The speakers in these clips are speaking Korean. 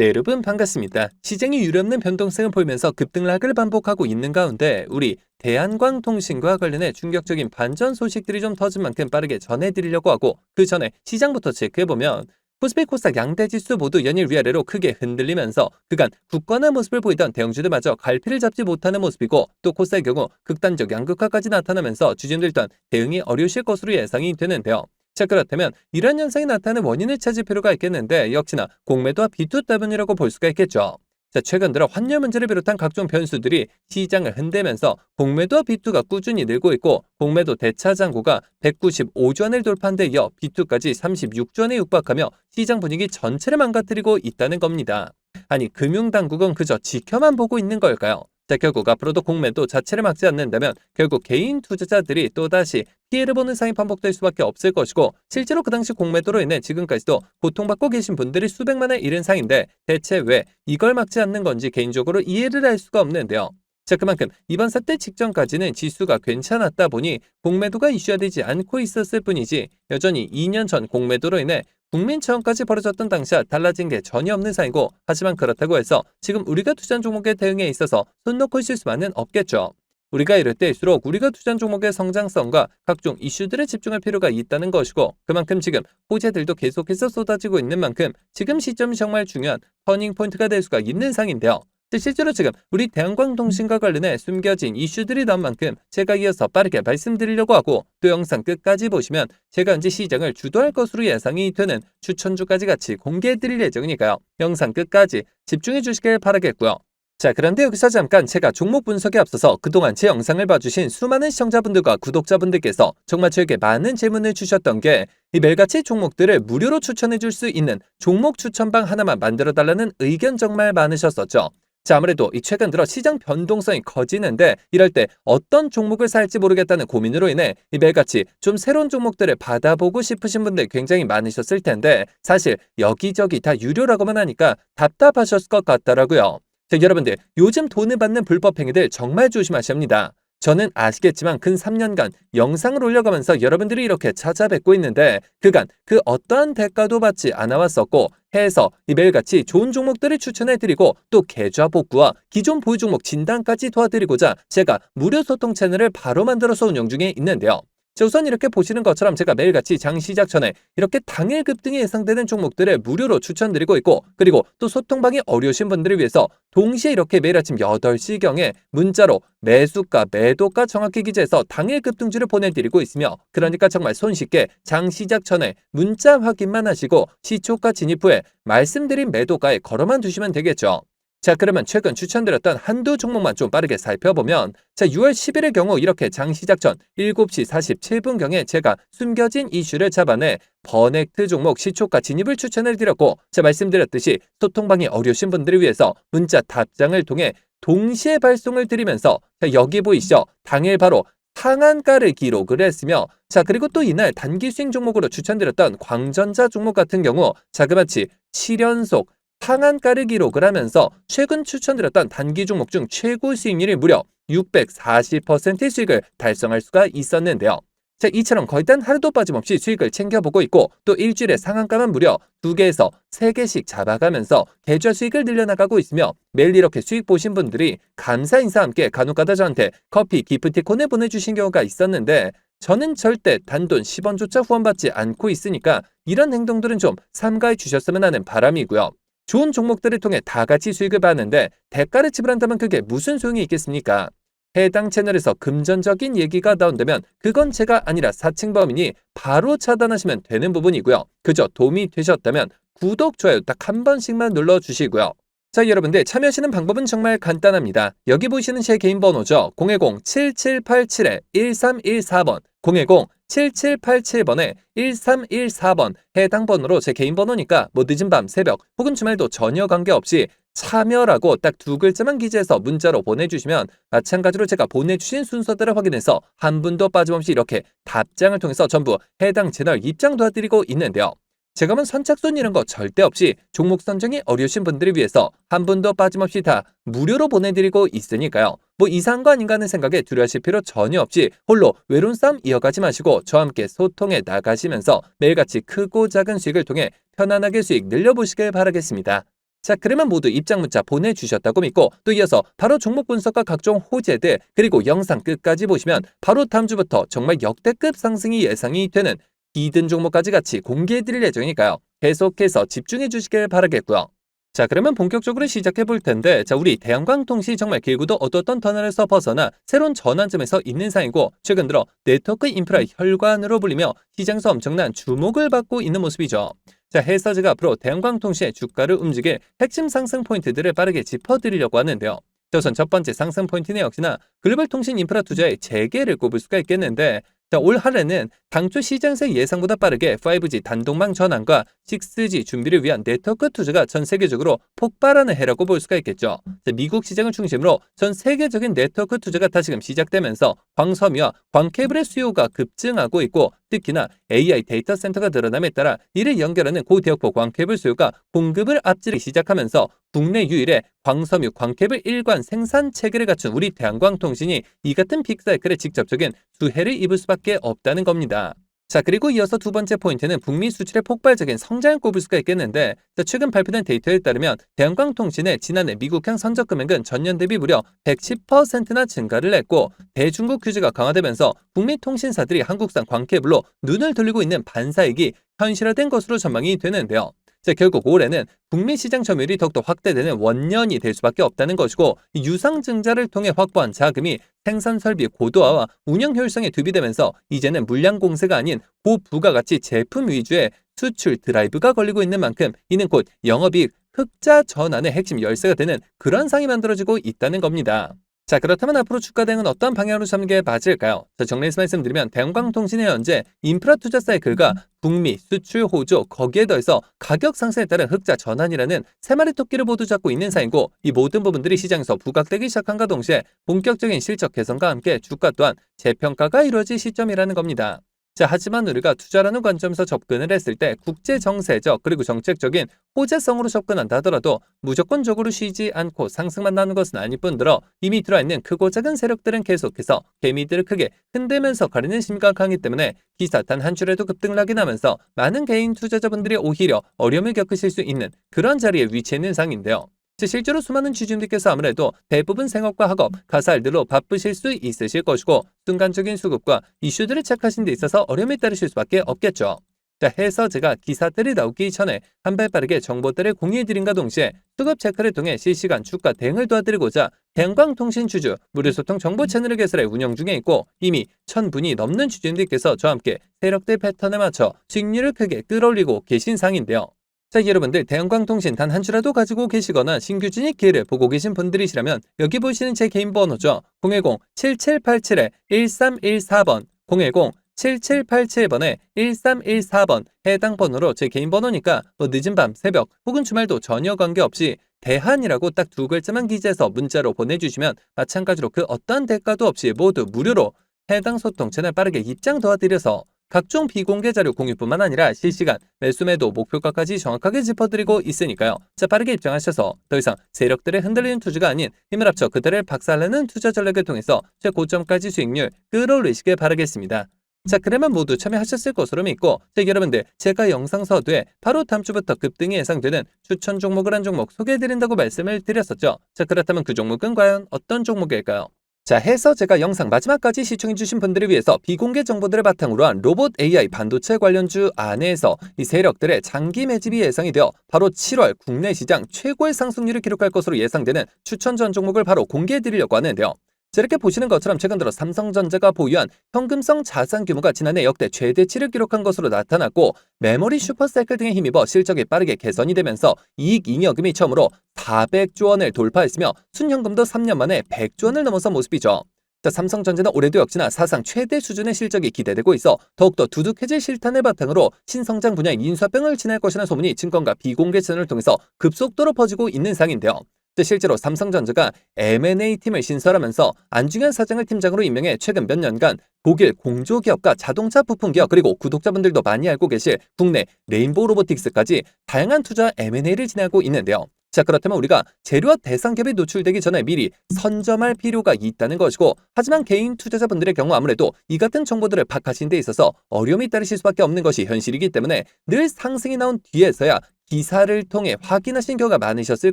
네, 여러분 반갑습니다. 시장이 유례없는 변동성을 보이면서 급등락을 반복하고 있는 가운데 우리 대한광통신과 관련해 충격적인 반전 소식들이 좀 터진 만큼 빠르게 전해드리려고 하고, 그 전에 시장부터 체크해보면 코스피 코스닥 양대 지수 모두 연일 위아래로 크게 흔들리면서 그간 굳건한 모습을 보이던 대형주들마저 갈피를 잡지 못하는 모습이고, 또 코스닥의 경우 극단적 양극화까지 나타나면서 주진들 일단 대응이 어려우실 것으로 예상이 되는데요. 자, 그렇다면 이런 현상이 나타나는 원인을 찾을 필요가 있겠는데, 역시나 공매도와 비투 때문이라고 볼 수가 있겠죠. 자, 최근 들어 환율 문제를 비롯한 각종 변수들이 시장을 흔들면서 공매도와 비투가 꾸준히 늘고 있고, 공매도 대차 잔고가 195조 원을 돌파한 데 이어 비투까지 36조 원에 육박하며 시장 분위기 전체를 망가뜨리고 있다는 겁니다. 아니, 금융당국은 그저 지켜만 보고 있는 걸까요? 자, 결국 앞으로도 공매도 자체를 막지 않는다면 결국 개인 투자자들이 또다시 피해를 보는 상황이 반복될 수밖에 없을 것이고, 실제로 그 당시 공매도로 인해 지금까지도 고통받고 계신 분들이 수백만에 이른 상인데, 대체 왜 이걸 막지 않는 건지 개인적으로 이해를 할 수가 없는데요. 자, 그만큼 이번 사태 직전까지는 지수가 괜찮았다 보니 공매도가 이슈화되지 않고 있었을 뿐이지, 여전히 2년 전 공매도로 인해 국민처형까지 벌어졌던 당시와 달라진 게 전혀 없는 사이고, 하지만 그렇다고 해서 지금 우리가 투자한 종목의 대응에 있어서 손 놓고 있을 수만은 없겠죠. 우리가 이럴 때일수록 우리가 투자한 종목의 성장성과 각종 이슈들에 집중할 필요가 있다는 것이고, 그만큼 지금 호재들도 계속해서 쏟아지고 있는 만큼 지금 시점이 정말 중요한 터닝포인트가 될 수가 있는 상인데요. 실제로 지금 우리 대한광통신과 관련해 숨겨진 이슈들이 나온 만큼 제가 이어서 빠르게 말씀드리려고 하고, 또 영상 끝까지 보시면 제가 언제 시장을 주도할 것으로 예상이 되는 추천주까지 같이 공개해드릴 예정이니까요. 영상 끝까지 집중해 주시길 바라겠고요. 자, 그런데 여기서 잠깐 제가 종목 분석에 앞서서 그동안 제 영상을 봐주신 수많은 시청자분들과 구독자분들께서 정말 저에게 많은 질문을 주셨던 게, 이 매일같이 종목들을 무료로 추천해 줄 수 있는 종목 추천방 하나만 만들어 달라는 의견 정말 많으셨었죠. 자, 아무래도 이 최근 들어 시장 변동성이 커지는데, 이럴 때 어떤 종목을 살지 모르겠다는 고민으로 인해 이 매일같이 좀 새로운 종목들을 받아보고 싶으신 분들 굉장히 많으셨을 텐데, 사실 여기저기 다 유료라고만 하니까 답답하셨을 것 같더라고요. 자, 여러분들 요즘 돈을 받는 불법 행위들 정말 조심하셔야 합니다. 저는 아시겠지만 근 3년간 영상을 올려가면서 여러분들이 이렇게 찾아뵙고 있는데, 그간 그 어떠한 대가도 받지 않아 왔었고, 해서 이 매일같이 좋은 종목들을 추천해드리고, 또 계좌 복구와 기존 보유 종목 진단까지 도와드리고자 제가 무료 소통 채널을 바로 만들어서 운영 중에 있는데요. 자, 우선 이렇게 보시는 것처럼 제가 매일같이 장 시작 전에 이렇게 당일 급등이 예상되는 종목들을 무료로 추천드리고 있고, 그리고 또 소통방이 어려우신 분들을 위해서 동시에 이렇게 매일 아침 8시경에 문자로 매수가, 매도가 정확히 기재해서 당일 급등주를 보내드리고 있으며, 그러니까 정말 손쉽게 장 시작 전에 문자 확인만 하시고 시초가 진입 후에 말씀드린 매도가에 걸어만 두시면 되겠죠. 자, 그러면 최근 추천드렸던 한두 종목만 좀 빠르게 살펴보면, 자, 6월 10일의 경우 이렇게 장 시작 전 7시 47분경에 제가 숨겨진 이슈를 잡아내 버넥트 종목 시초가 진입을 추천을 드렸고, 자, 말씀드렸듯이 소통방이 어려우신 분들을 위해서 문자 답장을 통해 동시에 발송을 드리면서, 자, 여기 보이시죠? 당일 바로 상한가를 기록을 했으며, 자, 그리고 또 이날 단기 수익 종목으로 추천드렸던 광전자 종목 같은 경우 자그마치 7연속 상한가를 기록을 하면서 최근 추천드렸던 단기 종목 중 최고 수익률이 무려 640%의 수익을 달성할 수가 있었는데요. 자, 이처럼 거의 단 하루도 빠짐없이 수익을 챙겨보고 있고, 또 일주일에 상한가만 무려 2개에서 3개씩 잡아가면서 계좌 수익을 늘려나가고 있으며, 매일 이렇게 수익 보신 분들이 감사 인사와 함께 간혹가다 저한테 커피, 기프티콘을 보내주신 경우가 있었는데, 저는 절대 단돈 10원조차 후원받지 않고 있으니까 이런 행동들은 좀 삼가해 주셨으면 하는 바람이고요. 좋은 종목들을 통해 다 같이 수익을 받는데 대가를 지불한다면 그게 무슨 소용이 있겠습니까? 해당 채널에서 금전적인 얘기가 나온다면 그건 제가 아니라 사칭범이니 바로 차단하시면 되는 부분이고요. 그저 도움이 되셨다면 구독, 좋아요 딱 한 번씩만 눌러주시고요. 자, 여러분들 참여하시는 방법은 정말 간단합니다. 여기 보시는 제 개인 번호죠. 010-7787-1314번 010-7787번에 1314번 해당 번호로 제 개인 번호니까 뭐 늦은 밤, 새벽 혹은 주말도 전혀 관계없이 참여라고 딱 두 글자만 기재해서 문자로 보내주시면, 마찬가지로 제가 보내주신 순서대로 확인해서 한 분도 빠짐없이 이렇게 답장을 통해서 전부 해당 채널 입장 도와드리고 있는데요. 제가 선착순 이런 거 절대 없이 종목 선정이 어려우신 분들을 위해서 한 분도 빠짐없이 다 무료로 보내드리고 있으니까요. 뭐 이상한 거 아닌가 하는 생각에 두려워하실 필요 전혀 없이 홀로 외로운 싸움 이어가지 마시고 저와 함께 소통해 나가시면서 매일같이 크고 작은 수익을 통해 편안하게 수익 늘려보시길 바라겠습니다. 자, 그러면 모두 입장 문자 보내주셨다고 믿고 또 이어서 바로 종목 분석과 각종 호재들 그리고 영상 끝까지 보시면 바로 다음 주부터 정말 역대급 상승이 예상이 되는 히든 종목까지 같이 공개해드릴 예정이니까요. 계속해서 집중해 주시길 바라겠고요. 자, 그러면 본격적으로 시작해 볼 텐데, 자, 우리 대한광통신이 정말 길고도 어두웠던 터널에서 벗어나 새로운 전환점에서 있는 상이고, 최근 들어 네트워크 인프라 혈관으로 불리며 시장에서 엄청난 주목을 받고 있는 모습이죠. 자, 해서 제가 앞으로 대한광통신의 주가를 움직일 핵심 상승 포인트들을 빠르게 짚어드리려고 하는데요. 자, 우선 첫 번째 상승 포인트는 역시나 글로벌 통신 인프라 투자의 재개를 꼽을 수가 있겠는데, 자, 올 한해는 당초 시장에서 예상보다 빠르게 5G 단독망 전환과 6G 준비를 위한 네트워크 투자가 전 세계적으로 폭발하는 해라고 볼 수가 있겠죠. 자, 미국 시장을 중심으로 전 세계적인 네트워크 투자가 다시금 시작되면서 광섬유와 광케이블의 수요가 급증하고 있고, 특히나 AI 데이터 센터가 늘어남에 따라 이를 연결하는 고대역폭 광케이블 수요가 공급을 앞지르기 시작하면서 국내 유일의 광섬유 광케이블 일관 생산 체계를 갖춘 우리 대한광통신이 이 같은 빅사이클에 직접적인 수혜를 입을 수밖에 없다는 겁니다. 자, 그리고 이어서 두 번째 포인트는 북미 수출의 폭발적인 성장을 꼽을 수가 있겠는데, 자, 최근 발표된 데이터에 따르면 대한광통신의 지난해 미국향 선적 금액은 전년 대비 무려 110%나 증가를 했고, 대중국 규제가 강화되면서 북미 통신사들이 한국산 광케이블로 눈을 돌리고 있는 반사이익이 현실화된 것으로 전망이 되는데요. 자, 결국 올해는 북미 시장 점유율이 더욱더 확대되는 원년이 될 수밖에 없다는 것이고, 유상증자를 통해 확보한 자금이 생산 설비 고도화와 운영 효율성에 투입되면서 이제는 물량 공세가 아닌 고부가가치 제품 위주의 수출 드라이브가 걸리고 있는 만큼 이는 곧 영업이익 흑자 전환의 핵심 열쇠가 되는 그런 상이 만들어지고 있다는 겁니다. 자, 그렇다면 앞으로 주가 대응은 어떤 방향으로 잡는 게 맞을까요? 자, 정리해서 말씀드리면 대한광통신의 현재 인프라 투자 사이클과 북미, 수출 호조, 거기에 더해서 가격 상승에 따른 흑자 전환이라는 세 마리 토끼를 모두 잡고 있는 사이고, 이 모든 부분들이 시장에서 부각되기 시작한과 동시에 본격적인 실적 개선과 함께 주가 또한 재평가가 이루어질 시점이라는 겁니다. 자, 하지만 우리가 투자라는 관점에서 접근을 했을 때 국제 정세적 그리고 정책적인 호재성으로 접근한다 하더라도 무조건적으로 쉬지 않고 상승만 나는 것은 아닐 뿐더러 이미 들어있는 크고 작은 세력들은 계속해서 개미들을 크게 흔들면서 가리는 심리가 강하기 때문에 기사 단 한 줄에도 급등락이 나면서 많은 개인 투자자분들이 오히려 어려움을 겪으실 수 있는 그런 자리에 위치해 있는 상인데요. 실제로 수많은 주주님들께서 아무래도 대부분 생업과 학업, 가사일들로 바쁘실 수 있으실 것이고 순간적인 수급과 이슈들을 체크하신 데 있어서 어려움이 따르실 수밖에 없겠죠. 자, 해서 제가 기사들이 나오기 전에 한 발 빠르게 정보들을 공유해드린과 동시에 수급 체크를 통해 실시간 주가 대응을 도와드리고자 대한광통신 주주 무료소통 정보 채널을 개설해 운영 중에 있고, 이미 1000분이 넘는 주주님들께서 저와 함께 세력대 패턴에 맞춰 수익률을 크게 끌어올리고 계신 상인데요. 자, 여러분들 대한광통신 단 한 주라도 가지고 계시거나 신규 진입 기회를 보고 계신 분들이시라면 여기 보시는 제 개인 번호죠. 010-7787-1314번 010-7787번에 1314번 해당 번호로 제 개인 번호니까 뭐 늦은 밤, 새벽 혹은 주말도 전혀 관계없이 대한이라고 딱 두 글자만 기재해서 문자로 보내주시면 마찬가지로 그 어떠한 대가도 없이 모두 무료로 해당 소통 채널 빠르게 입장 도와드려서 각종 비공개 자료 공유뿐만 아니라 실시간 매수 매도 목표가까지 정확하게 짚어드리고 있으니까요. 자, 빠르게 입장하셔서 더 이상 세력들의 흔들리는 투자가 아닌 힘을 합쳐 그들을 박살내는 투자 전략을 통해서 최고점까지 수익률 끌어올리시길 바라겠습니다. 자, 그러면 모두 참여하셨을 것으로 믿고, 자, 여러분들 제가 영상 서두에 바로 다음 주부터 급등이 예상되는 추천 종목을 한 종목 소개해드린다고 말씀을 드렸었죠. 자, 그렇다면 그 종목은 과연 어떤 종목일까요? 자, 해서 제가 영상 마지막까지 시청해주신 분들을 위해서 비공개 정보들을 바탕으로 한 로봇 AI 반도체 관련주 안에서 이 세력들의 장기 매집이 예상이 되어 바로 7월 국내 시장 최고의 상승률을 기록할 것으로 예상되는 추천 전 종목을 바로 공개해드리려고 하는데요. 자, 이렇게 보시는 것처럼 최근 들어 삼성전자가 보유한 현금성 자산 규모가 지난해 역대 최대치를 기록한 것으로 나타났고, 메모리 슈퍼사이클 등에 힘입어 실적이 빠르게 개선이 되면서 이익 잉여금이 처음으로 400조 원을 돌파했으며 순현금도 3년 만에 100조 원을 넘어선 모습이죠. 자, 삼성전자는 올해도 역시나 사상 최대 수준의 실적이 기대되고 있어 더욱더 두둑해질 실탄을 바탕으로 신성장 분야의 인수합병을 진행할 것이라는 소문이 증권가 비공개 채널을 통해서 급속도로 퍼지고 있는 상인데요. 실제로 삼성전자가 M&A 팀을 신설하면서 안중현 사장을 팀장으로 임명해 최근 몇 년간 독일 공조기업과 자동차 부품기업 그리고 구독자분들도 많이 알고 계실 국내 레인보우 로보틱스까지 다양한 투자 M&A를 진행하고 있는데요. 자, 그렇다면 우리가 재료와 대상 기업이 노출되기 전에 미리 선점할 필요가 있다는 것이고, 하지만 개인 투자자분들의 경우 아무래도 이 같은 정보들을 파악하신 데 있어서 어려움이 따르실 수밖에 없는 것이 현실이기 때문에 늘 상승이 나온 뒤에서야 기사를 통해 확인하신 경우가 많으셨을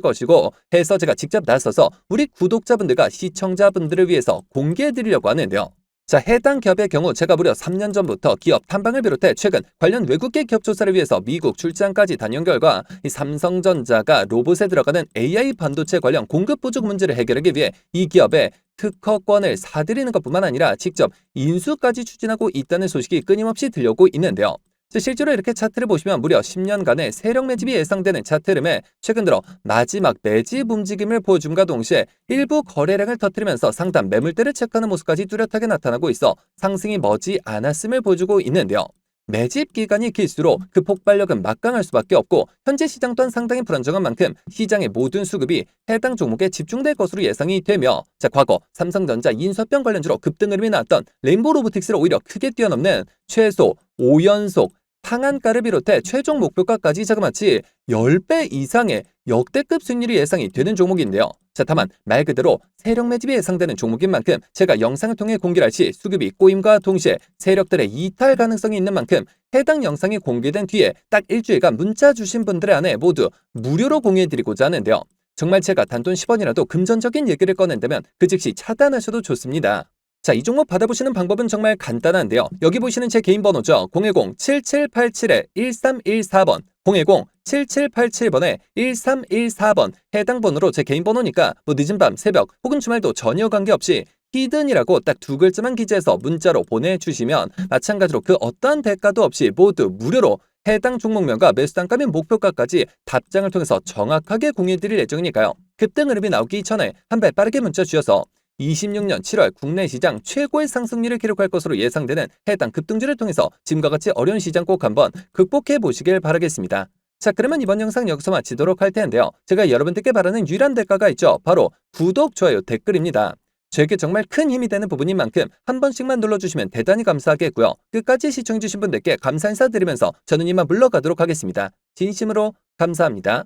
것이고 해서 제가 직접 나서서 우리 구독자분들과 시청자분들을 위해서 공개해드리려고 하는데요. 자, 해당 기업의 경우 제가 무려 3년 전부터 기업 탐방을 비롯해 최근 관련 외국계 기업 조사를 위해서 미국 출장까지 다녀온 결과 이 삼성전자가 로봇에 들어가는 AI 반도체 관련 공급 부족 문제를 해결하기 위해 이 기업에 특허권을 사들이는 것뿐만 아니라 직접 인수까지 추진하고 있다는 소식이 끊임없이 들려오고 있는데요. 실제로 이렇게 차트를 보시면 무려 10년간의 세력 매집이 예상되는 차트 흐름에 최근 들어 마지막 매집 움직임을 보여줌과 동시에 일부 거래량을 터뜨리면서 상단 매물대를 체크하는 모습까지 뚜렷하게 나타나고 있어 상승이 머지 않았음을 보여주고 있는데요. 매집 기간이 길수록 그 폭발력은 막강할 수밖에 없고 현재 시장 또한 상당히 불안정한 만큼 시장의 모든 수급이 해당 종목에 집중될 것으로 예상이 되며 과거 삼성전자 인수합병 관련주로 급등 흐름이 나왔던 레인보우 로보틱스를 오히려 크게 뛰어넘는 최소 5연속 상한가를 비롯해 최종 목표가까지 자그마치 10배 이상의 역대급 수익률이 예상이 되는 종목인데요. 다만 말 그대로 세력 매집이 예상되는 종목인 만큼 제가 영상을 통해 공개를 할 시 수급이 꼬임과 동시에 세력들의 이탈 가능성이 있는 만큼 해당 영상이 공개된 뒤에 딱 일주일간 문자 주신 분들의 안에 모두 무료로 공유해드리고자 하는데요. 정말 제가 단돈 10원이라도 금전적인 얘기를 꺼낸다면 그 즉시 차단하셔도 좋습니다. 이 종목 받아보시는 방법은 정말 간단한데요. 여기 보시는 제 개인 번호죠. 010-7787-1314번 010-7787번에 1314번 해당 번호로 제 개인 번호니까 늦은 밤, 새벽 혹은 주말도 전혀 관계없이 히든이라고 딱 두 글자만 기재해서 문자로 보내주시면 마찬가지로 그 어떠한 대가도 없이 모두 무료로 해당 종목명과 매수단가 및 목표가까지 답장을 통해서 정확하게 공유해드릴 예정이니까요. 급등 흐름이 나오기 전에 한 발 빠르게 문자 주셔서 26년 7월 국내 시장 최고의 상승률을 기록할 것으로 예상되는 해당 급등주를 통해서 지금과 같이 어려운 시장 꼭 한번 극복해 보시길 바라겠습니다. 그러면 이번 영상 여기서 마치도록 할 텐데요. 제가 여러분들께 바라는 유일한 대가가 있죠. 바로 구독, 좋아요, 댓글입니다. 저에게 정말 큰 힘이 되는 부분인 만큼 한 번씩만 눌러주시면 대단히 감사하겠고요. 끝까지 시청해주신 분들께 감사 인사드리면서 저는 이만 물러가도록 하겠습니다. 진심으로 감사합니다.